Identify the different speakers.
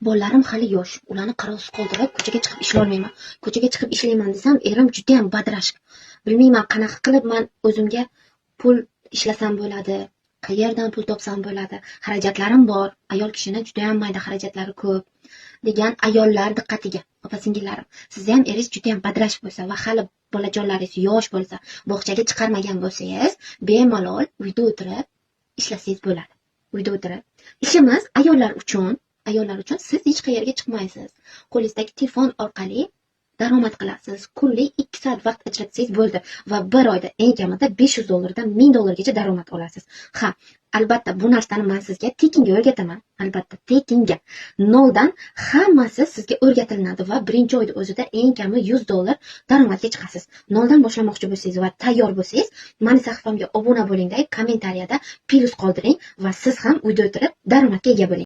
Speaker 1: Bolalarim hali yosh, ularni qarovsiz qoldirib, ko'chaga chiqib ishlolmayman. Ko'chaga chiqib ishlayman desam, erim juda ham badrashk. Bilmayman qanaqa qilib men o'zimga pul ishlasam bo'ladi, qayerdan pul topsam bo'ladi. Xarajatlarim bor, ayol kishini juda ham mayda xarajatlari ko'p. degan ayollar diqqatiga, opa-singillarim, sizni ham eringiz juda ham badrash bo'lsa va hali bolajonlaringiz yosh bo'lsa, bog'chaga chiqarmagan bo'lsangiz, bemalol uyda o'tirib ishlasangiz bo'ladi. Uyda o'tirib. Ishimiz ayollar uchun siz hech qayerga chiqmaysiz. Qo'lingizdagi telefon orqali daromad qilasiz. Kunlik 2 soat vaqt ajratsangiz bo'ldi va bir oyda eng kamida $500 dan $1000 gacha daromad olasiz. Ha, albatta bu narsani men sizga tekinga o'rgataman. Albatta tekinga. Noldan hammasi sizga o'rgatilinadi va birinchi oyda o'zida eng kami $100 daromadga chiqasiz. Noldan boshlamoqchi bo'lsangiz va tayyor bo'lsangiz, meni sahifamga obuna bo'ling deb kommentariyada plus qoldiring va siz ham uyda o'tirib daromadga ega bo'ling.